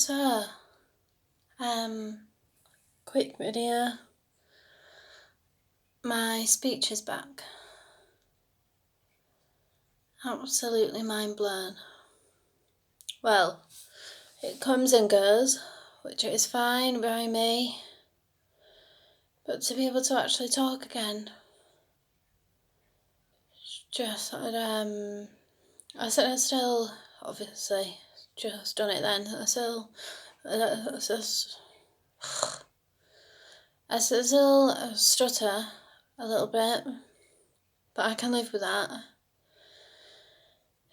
So, quick video. My speech is back. Absolutely mind blown. Well, it comes and goes, which is fine by me. But to be able to actually talk again, just I still obviously just done it then. I still stutter a little bit, but I can live with that.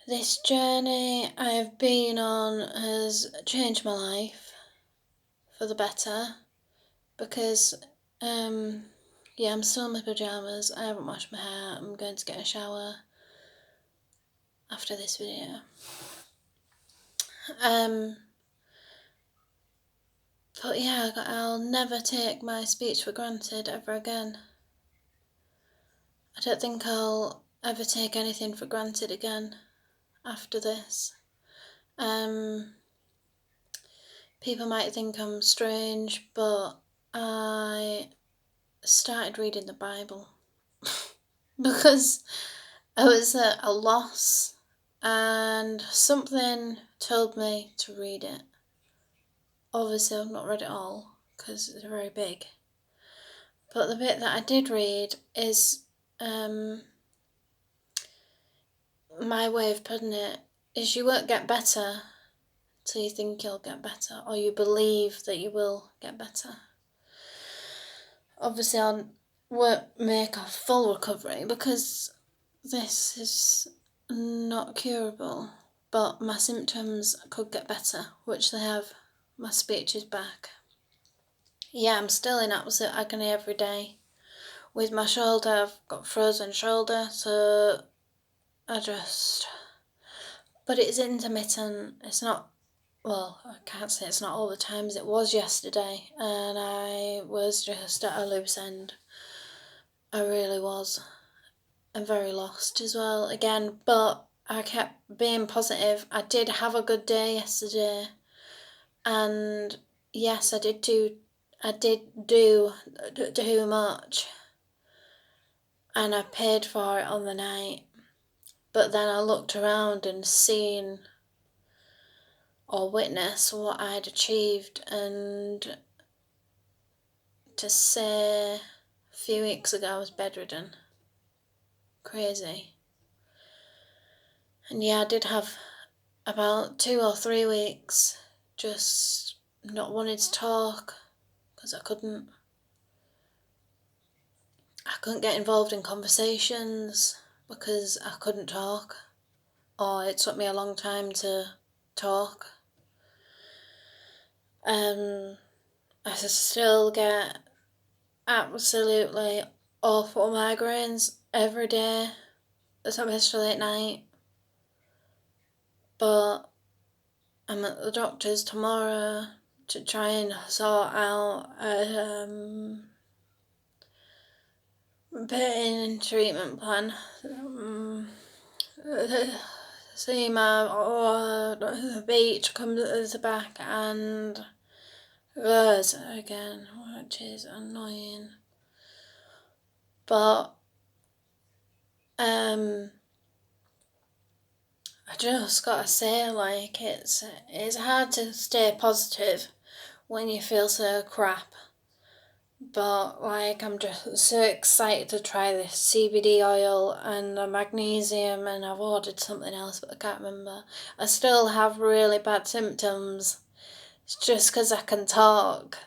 This journey I have been on has changed my life for the better because, I'm still in my pyjamas. I haven't washed my hair. I'm going to get a shower after this video. But yeah, I'll never take my speech for granted ever again. I don't think I'll ever take anything for granted again after this. People might think I'm strange, but I started reading the Bible because I was at a loss and something told me to read it. Obviously I've not read it all because it's very big, but the bit that I did read is, my way of putting it is you won't get better till you think you'll get better, or you believe that you will get better. Obviously I won't make a full recovery because this is not curable, but my symptoms could get better, which they have. My speech is back. Yeah, I'm still in absolute agony every day. With my shoulder, I've got frozen shoulder, so but it's intermittent. It's not, well, I can't say it's not all the time as it was yesterday, and I was just at a loose end. I really was. I'm very lost as well again, but I kept being positive. I did have a good day yesterday, and yes, I did do too much, and I paid for it on the night. But then I looked around and seen or witnessed what I'd achieved, and to say a few weeks ago I was bedridden. Crazy. And yeah, I did have about 2 or 3 weeks just not wanting to talk because I couldn't get involved in conversations because I couldn't talk, or it took me a long time to talk. I still get absolutely awful migraines every day, especially at night. But I'm at the doctor's tomorrow to try and sort out a pain treatment plan. See the beach comes back and goes again, which is annoying. But I just gotta say, like, it's hard to stay positive when you feel so crap. But like, I'm just so excited to try this CBD oil and the magnesium, and I've ordered something else but I can't remember. I still have really bad symptoms. It's just because I can talk,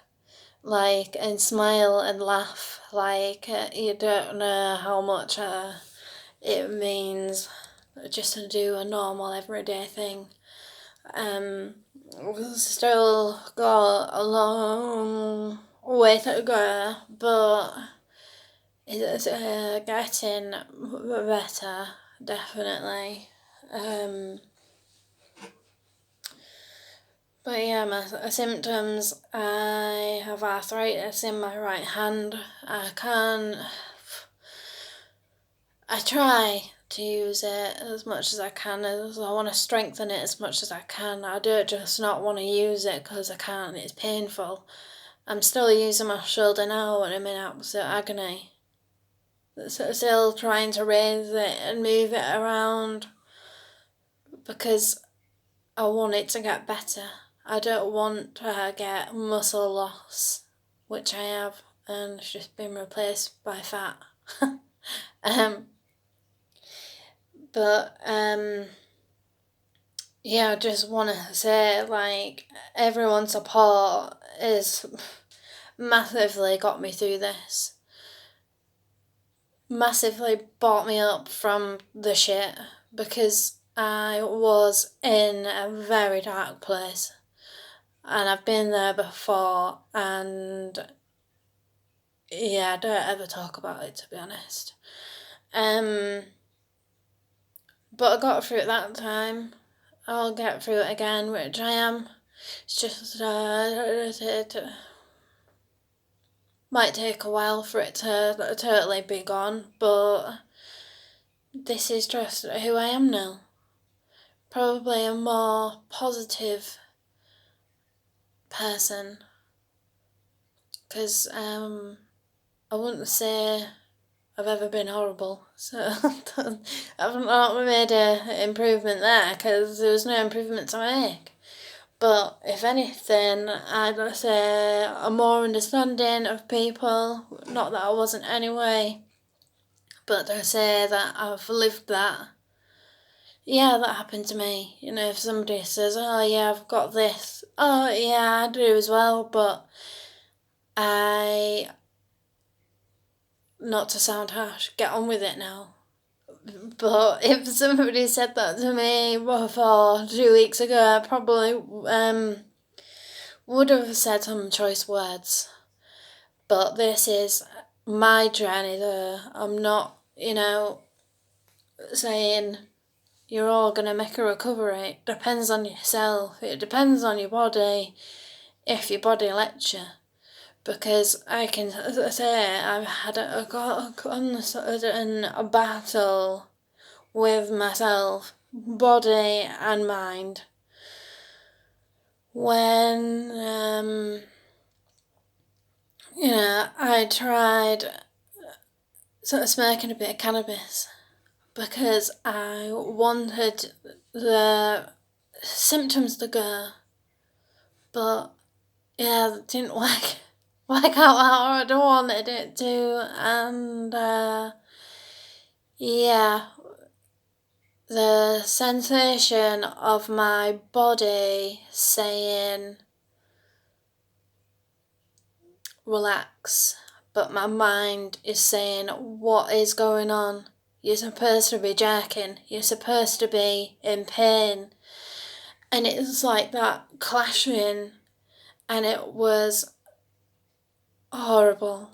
like, and smile and laugh. Like, you don't know how much it means just to do a normal everyday thing. We've still got a long way to go, but it's getting better, definitely. But yeah, my symptoms, I have arthritis in my right hand. I try to use it as much as I can. I want to strengthen it as much as I can. I don't just not want to use it because I can't. It's painful. I'm still using my shoulder now and I'm in absolute agony. Still trying to raise it and move it around because I want it to get better. I don't want to get muscle loss, which I have, and it's just been replaced by fat. Yeah, I just want to say, like, everyone's support is massively got me through this. Massively brought me up from the shit because I was in a very dark place and I've been there before, and yeah, I don't ever talk about it, to be honest. But I got through it that time. I'll get through it again, which I am. It's just it might take a while for it to totally be gone, but this is just who I am now. Probably a more positive person, because I wouldn't say I've ever been horrible, so I've not made an improvement there because there was no improvement to make. But if anything, I'd say a more understanding of people, not that I wasn't anyway, but to say that I've lived that. Yeah, that happened to me. You know, if somebody says, oh yeah, I've got this, oh yeah, I do as well, but not to sound harsh, get on with it now. But if somebody said that to me before 2 weeks ago, I probably would have said some choice words. But this is my journey though. I'm not, saying you're all going to make a recovery. It depends on yourself. It depends on your body, if your body lets you. Because I can say I've had a battle with myself, body and mind. When, I tried smoking a bit of cannabis because I wanted the symptoms to go, but yeah, it didn't work out how I wanted it to, and the sensation of my body saying relax, but my mind is saying what is going on. You're supposed to be jerking, you're supposed to be in pain, and it's like that clashing, and it was horrible,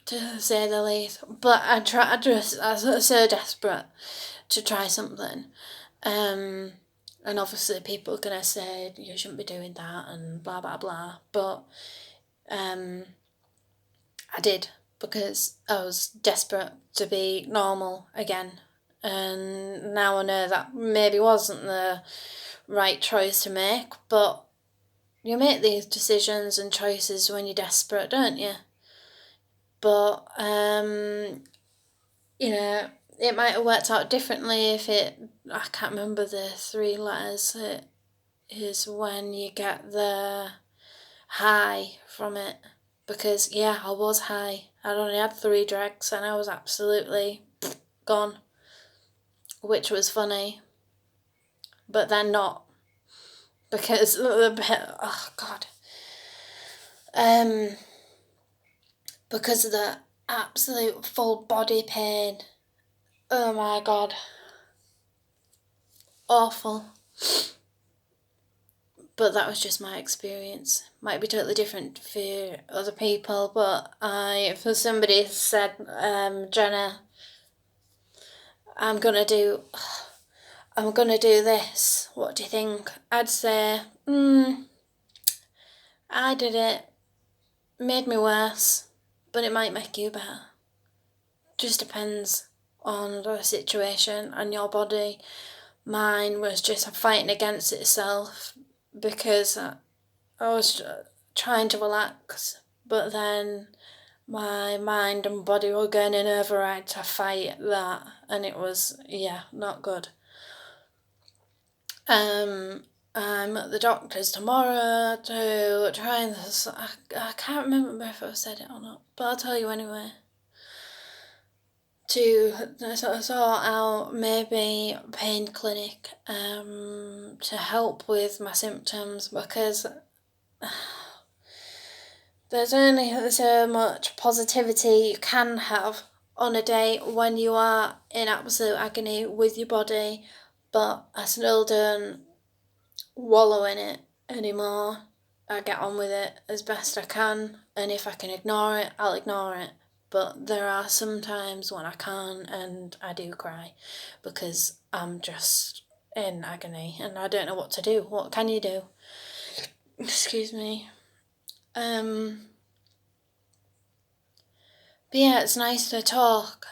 to say the least. But I was so desperate to try something. And obviously people are going to say you shouldn't be doing that and blah, blah, blah. But I did because I was desperate to be normal again. And now I know that maybe wasn't the right choice to make, but you make these decisions and choices when you're desperate, don't you? But, it might have worked out differently if I can't remember the 3 letters. It is when you get the high from it. Because, yeah, I was high. I'd only had 3 drugs and I was absolutely gone. Which was funny. But then not. Because, oh God. Because of the absolute full body pain. Oh my God. Awful. But that was just my experience. Might be totally different for other people, but for somebody said, Jenna, I'm gonna do this, what do you think? I'd say, I did it, made me worse, but it might make you better. Just depends on the situation and your body. Mine was just fighting against itself because I was trying to relax, but then my mind and body were going in override to fight that, and it was, not good. I'm at the doctor's tomorrow to try and I can't remember if I've said it or not, but I'll tell you anyway. To sort out maybe pain clinic to help with my symptoms, because there's only so much positivity you can have on a day when you are in absolute agony with your body, but I still don't wallow in it anymore. I get on with it as best I can, and if I can ignore it, I'll ignore it. But there are some times when I can't, and I do cry because I'm just in agony and I don't know what to do. What can you do? Excuse me. But yeah, it's nice to talk.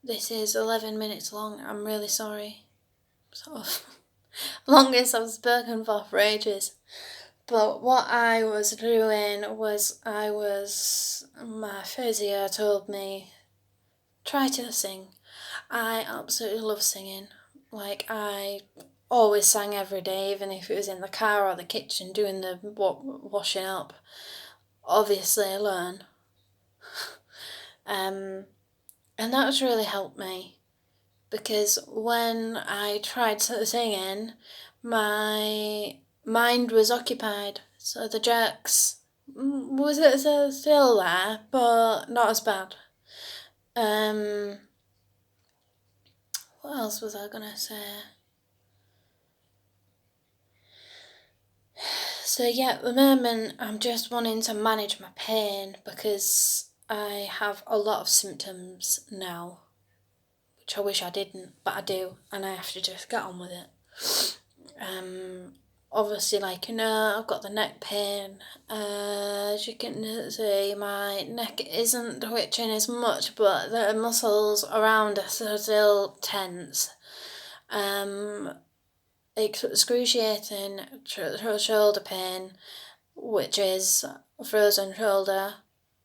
This is 11 minutes long. I'm really sorry. Sort of longest I've spoken for ages. But what I was doing was my physio told me, try to sing. I absolutely love singing. Like, I always sang every day, even if it was in the car or the kitchen doing the washing up. Obviously, I learn. And that's really helped me, because when I tried singing, my mind was occupied, so the jerks was still there, but not as bad. What else was I gonna say? So yeah, at the moment I'm just wanting to manage my pain, because I have a lot of symptoms now, which I wish I didn't, but I do, and I have to just get on with it. Obviously, I've got the neck pain. As you can see, my neck isn't twitching as much, but the muscles around us are still tense. Excruciating shoulder pain, which is frozen shoulder.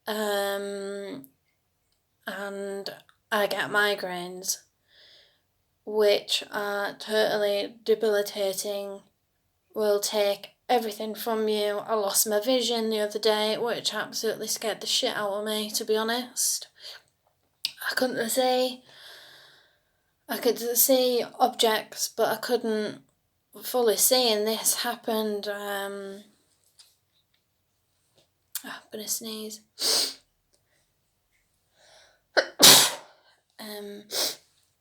And I get migraines, which are totally debilitating, will take everything from you. I lost my vision the other day, which absolutely scared the shit out of me, to be honest. I couldn't see. I could see objects, but I couldn't fully see, and this happened, I'm gonna sneeze.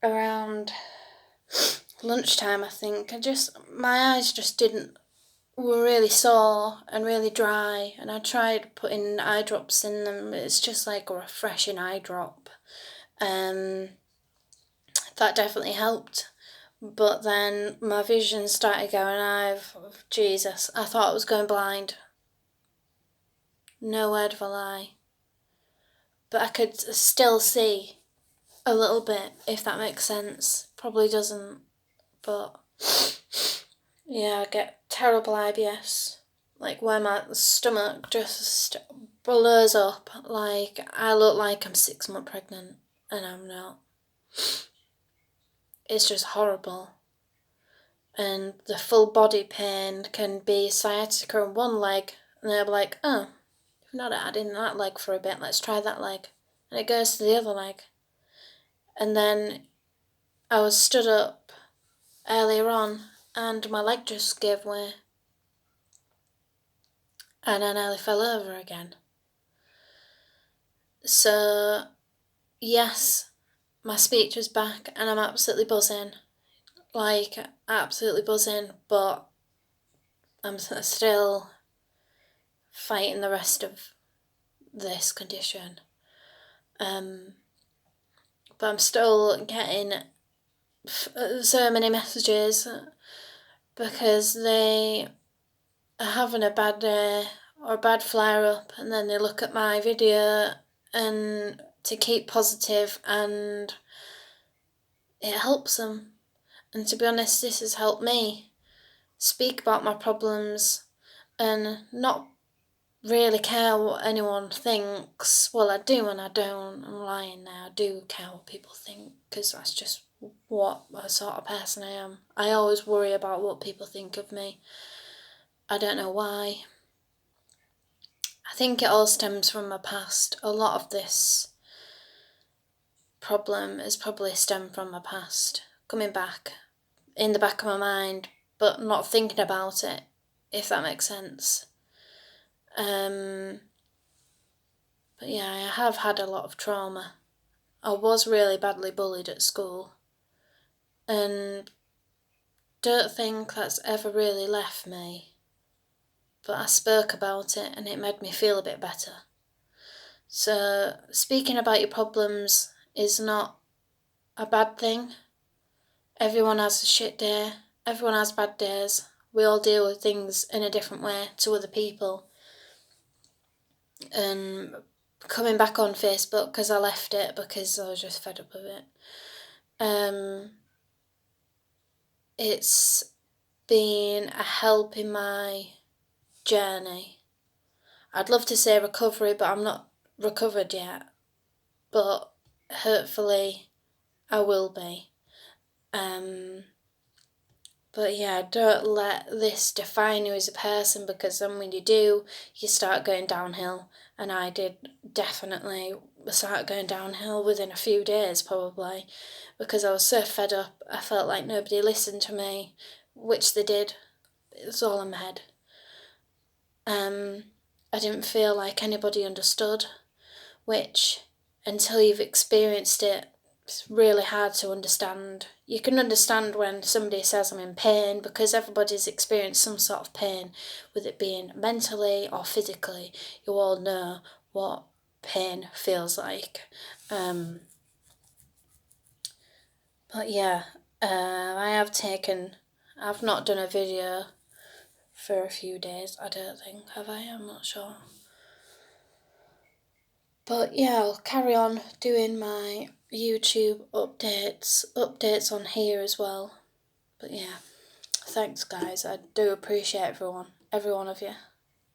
Around lunchtime, I think. My eyes just were really sore and really dry, and I tried putting eye drops in them. It's just like a refreshing eye drop. That definitely helped. But then my vision started going, Jesus, I thought I was going blind. No word of a lie. But I could still see a little bit, if that makes sense. Probably doesn't, but yeah, I get terrible IBS, like where my stomach just blows up. Like, I look like I'm 6 months pregnant, and I'm not. It's just horrible. And the full body pain can be sciatica in one leg, and they'll be like, oh, you've not had in that leg for a bit, let's try that leg. And it goes to the other leg. And then I was stood up earlier on, and my leg just gave way. And I nearly fell over again. So, yes, my speech is back, and I'm absolutely buzzing. Like, absolutely buzzing, but I'm still fighting the rest of this condition. But I'm still getting so many messages, because they are having a bad day or a bad flare up, and then they look at my video and to keep positive and it helps them. And to be honest, this has helped me speak about my problems and not really care what anyone thinks. Well, I do and I don't. I'm lying now. I do care what people think because that's just what a sort of person I am. I always worry about what people think of me. I don't know why. I think it all stems from my past. A lot of this problem has probably stemmed from my past, coming back in the back of my mind, but not thinking about it, if that makes sense. But yeah, I have had a lot of trauma. I was really badly bullied at school, and don't think that's ever really left me. But I spoke about it and it made me feel a bit better. So, speaking about your problems is not a bad thing. Everyone has a shit day, everyone has bad days. We all deal with things in a different way to other people. And coming back on Facebook, because I left it because I was just fed up of it, it's been a help in my journey. I'd love to say recovery, but I'm not recovered yet. But hopefully I will be. But yeah, don't let this define you as a person, because then when you do, you start going downhill. And I did definitely start going downhill within a few days, probably, because I was so fed up. I felt like nobody listened to me, which they did. It was all in my head. I didn't feel like anybody understood, which, until you've experienced it, it's really hard to understand. You can understand when somebody says I'm in pain, because everybody's experienced some sort of pain, with it being mentally or physically. You all know what pain feels like. But yeah, I've not done a video for a few days, I don't think, have I? I'm not sure. But yeah, I'll carry on doing my YouTube updates on here as well. But yeah, thanks guys, I do appreciate every one of you.